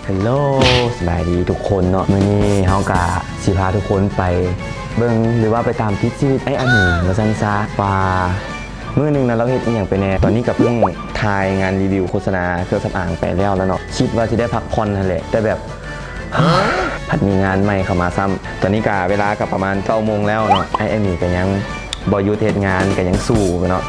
ฮัลโหลสบายดีทุกคนเนาะมื้อนี้เฮากะสิพาทุกคนไปเบิ่งหรือว่าไปตามติดชีวิตไอ้อันนี้ว่าซั่นซะว่ามื้อนึงนะเราเฮ็ดอีหยังไปแน่ตอนนี้ก็เพิ่งถ่ายงานรีวิวโฆษณาเครื่องสำอางไปแล้วเนาะคิดว่าสิได้พักผ่อนนั่นแหละแต่แบบผัดมีงานใหม่เข้ามาซ้ำตอนนี้กะเวลากับประมาณ9โมงแล้วเนาะไอ้นี่ก็ยังบ่หยุดเฮ็ดงานก็ยังสู้เนาะ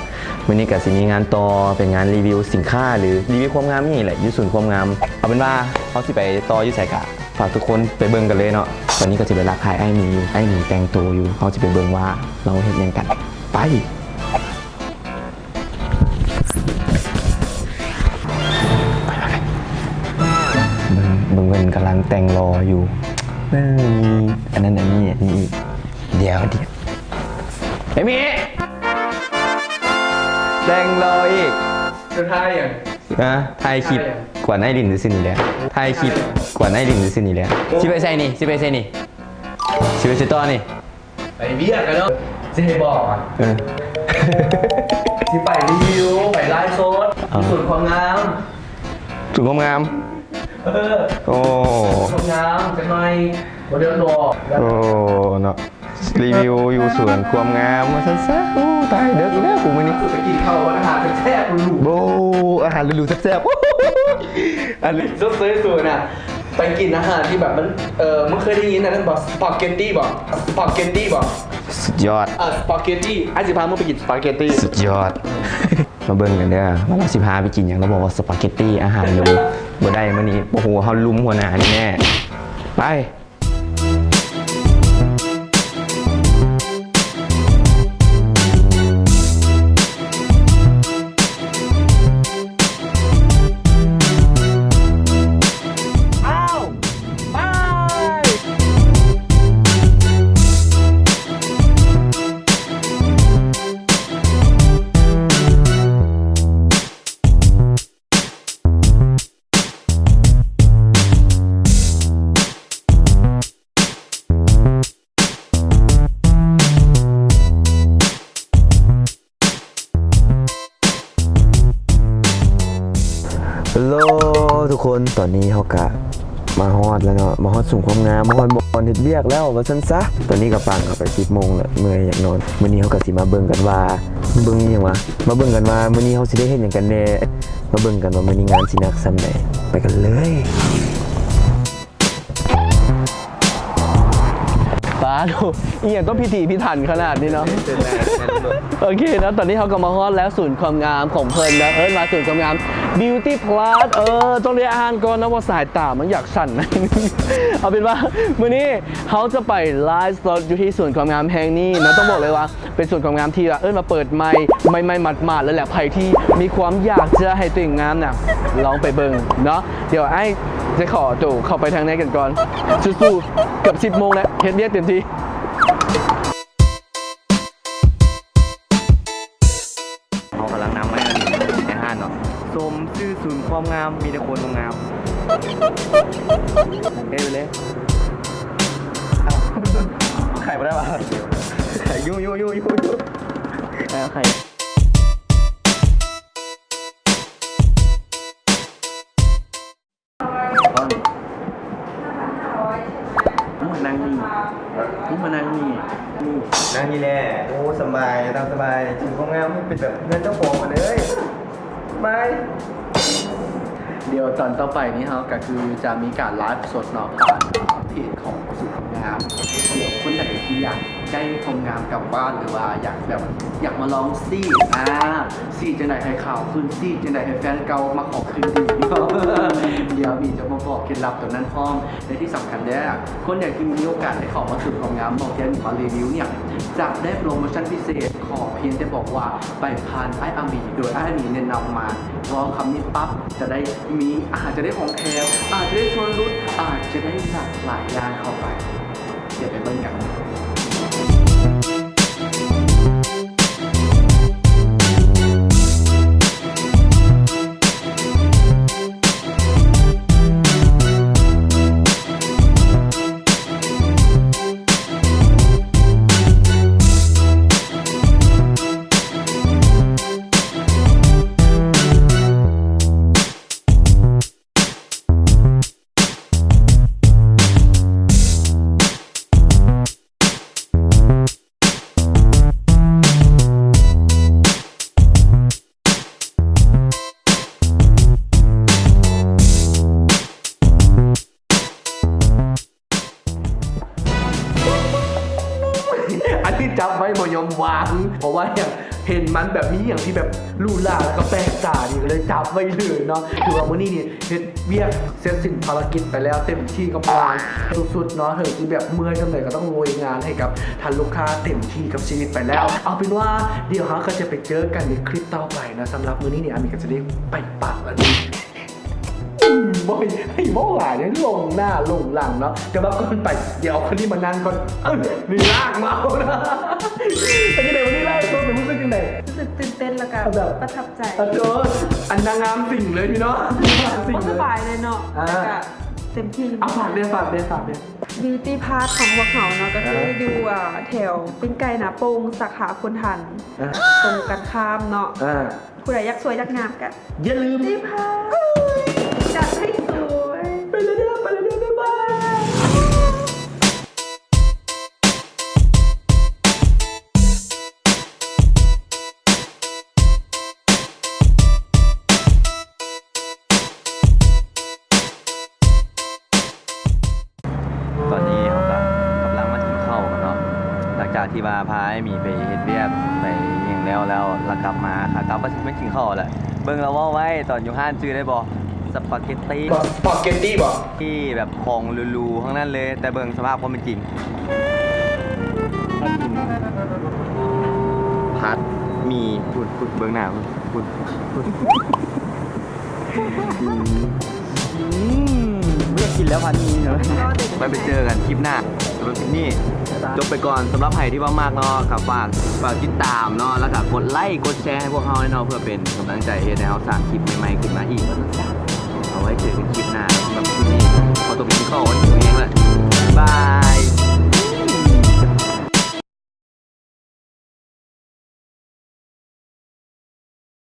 วันนี้ก็สิมีงานต่อเป็นงานรีวิวสินค้าหรือรีวิวความงามนี่แหละอยู่ศูนย์ความงามเอาเป็นว่าเขาสิไปต่ออยู่ไสกะฝากทุกคนไปเบิ่งกันเลยเนาะตอนนี้ก็สิไปรักทายไอ้หมีแต่งตัวอยู่เขาสิไปเบิ่งว่าเราเฮ็ดหยังกันไปเบิ่งเงินกำลังแต่งรออยู่อันนั้นอันนี้อีกเดี๋ยวไอ้หมีแต่งรออีกจะทายอย่างนะถ่ายคลิปกว่าไอ้ลินจะสิ้นนี่แหละถ่ายคลิปกว่าไอ้ลินจะสิ้นนี่แหละชิไปใส่นี่ชิไปต่อนี่ไปเบี้ยกันเนาะจะให้บอกอ่ะที่ไปรีวิวไปไลฟ์โซดส่วนความงามสุดความงามโอ้ความงามจะหน่อยโมเดลโดโอ้เนาะรีวิวอยู่ส่วนความงามมาสั้นๆโอ้ตายเด็กแล้วกูมื้อนี้ไปกินข้าวอาหารแซ่บๆหรูโบอาหารหรูๆแซ่บๆอันนี้ซื้อส่วนน่ะไปกินอาหารที่แบบมันเคยได้ยินนะนั่นบอกสปาเกตตี้บอกสุดยอดสปาเกตตี้ไอ้สิพามึงไปกินสปาเกตตี้สุดยอดมาเบิ่งกันเด้อว่าเราสิพาไปกินอย่างเราบอกว่าสปาเกตตี้อาหารหรูบ่ได้มื้อนี้โอ้โหเฮาลุมหัวหน้านี่แน่ไปฮัลโหลทุกคนตอนนี้เขากะมาฮอดแล้วเนาะมาฮอดสูงความงามมาฮอดบอลเฮ็ดเวียกแล้วว่าซั่นซะตอนนี้ก็ปังเข้าไป10 โมงแล้วเมื่อยอยากนอนมื้อนี้เขาก็สิมาเบิ่งกันว่าเบิ่งอีหยังวะมาเบิ่งกันว่ามื้อนี้เขาสิได้เฮ็ดหยังกันแน่มาเบิ่งกันว่ามื้อนี้งานสิหนักส่ำใดไปกันเลยป้าดูอีอย่างต้องพิถีพิถันขนาดนี้เนาะโอเคนะตอนนี้เขาก็มาฮอดแล้วศูนย์ความงามของเพลินนะมาศูนย์ความงาม Beauty Plus ต้องเรียกอาหารก่อนนะว่าสายตามันอยากสั่นนะ เอาเป็นว่ามื้อนี้เขาจะไปไลฟ์สดอยู่ที่ศูนย์ความงามแห่งนี้นะต้องบอกเลยว่าเป็นศูนย์ความงามที่มาเปิดใหม่หมาดๆแล้วแหละใครที่มีความอยากจะให้ตัวเองงามน่ะลองไปเบิ่งเนาะเดี๋ยวไอ้จะขอตัวเข้าไปทางไหนกันก่อนสู้ๆเกือบ10 โมงแล้วเฮ็ดเรียกเต็มที่เขากำลังนำไว้ในห้างเนาะสมชื่อศูนย์ความงามมีแต่คนงามเฮ้ยไปเลยไข่ไม่ได้ป่ะไข่ยูไข่นั่งนี่แหละโอ้สบายตามสบายถึงความงามเป็นแบบเงินเจ้าของมาเลยบายเดี๋ยวตอนต่อไปนี้ก็คือจะมีการไลฟ์สดเนาะผ่านเพจของศูนย์ความงามเดี๋ยวคนไหนที่อยากได้ความงามกลับบ้านหรือว่าอยากมาลองซีจะไหนให้ข่าวขึ้นซีจะไหนให้แฟนเก่ามาขอคืนดีเดี๋ยวมีจะมาบอกเคล็ดลับตรงนั้นพร้อมในที่สำคัญเนี่ยคนอยากที่มีโอกาสได้เข้ามาศูนย์ความงามบอกแค่ขอรีวิวเนี่ยจะได้โปรโมชั่นพิเศษขอเพียงแต่บอกว่าไปผ่านไออาร์มีโดยไออาร์มีแนะนำมาพอคำนี้ปั๊บจะได้อาจจะได้ของแถมอาจจะได้ชวนรุ่นอาจจะได้หลากหลายอย่างเข้าไปเดี๋ยวไปเบิ่งกัน จับไว้บ่ยอมวางเพราะว่าอย่างเห็นมันแบบนี้อย่างที่แบบลู่ล่าแล้วก็แปลกตาดีก็เลยจับไว้เลยเนาะคือว่ามื้อนี้นี่เฮ็ดเวียกเสร็จสิ้นภารกิจไปแล้วเต็มที่กับงานสุดๆเนาะเธอคือแบบเมื่อยจังเลยก็ต้องโวยงานให้กับท่านลูกค้าเต็มที่กับชีวิตไปแล้ว เอาเป็นว่าเดี๋ยวเราก็จะไปเจอกันในคลิปต่อไปนะสำหรับมื้อนี้เนี่ยอามีก็จะได้ไปปักแล้วนี่บ่อยให้บ่หลายเนี่ยลงหน้าลงหลังเนาะแต่ว่าก่อนไปเดี๋ยวเอาคนนี้มานั่งก่อนนี่ลากเมานะเป็นยังไงวันนี้ไล่ตัวเป็นรู้สึกยังไง รู้สึกตื่นเต้นแล้วก็ แบบ ประทับใจ เจออันนางงามสิ่งเลยพี่เนาะสิ่ง ส เลย บายเลยเนาะ อ่า แล้วก็เต็มที่ เอาฝากเด้อ บิวตี้พาร์ทของพวกเขาเนาะก็คืออยู่แถวเป็นไก่หนาโปงสาขาคนทัน ตรงกันข้ามเนาะผู้ใดอยากสวยอยากงามกัน อย่าลืม บิวตี้พาร์ทจัดให้สวย ไปเลยเด้อบ๊ายบาย ตอนนี้เขาก็กำลังมาถึงเข้ากันเนาะหลังจากที่มาพาไอ้หมีไปเฮ็ดเวียกไปอย่างแล้วกลับมาค่ะกลับก็ถึงไม่กินข้าวแหละเบิ่งเราว่าไว้ตอนอยู่ห้านชื่อได้บ่สปาเกตตี้ ปอกเกตตี้บอก ที่แบบของลูๆข้างนั้นเลย แต่เบิ่งสภาพความเป็นจริงพัดมีพูดเบิ่งหน้าพูดไม่อยากกินแล้วพัดมีเนาะไว้ไปเจอกันคลิปหน้าสำหรับคลิปนี้จบไปก่อนสำหรับใครที่ว่ามากเนาะครับฝากติดตามเนาะแล้วก็กดไลค์กดแชร์ให้พวกเราเนาะเพื่อเป็นกำลังใจให้เราสร้างคลิปใหม่ๆขึ้นมาอีกเอาไว้เจอกันคลิปหน้าสำหรับคลิปนี้ขอตัวไปกินข้าววันนี้เองแหละบาย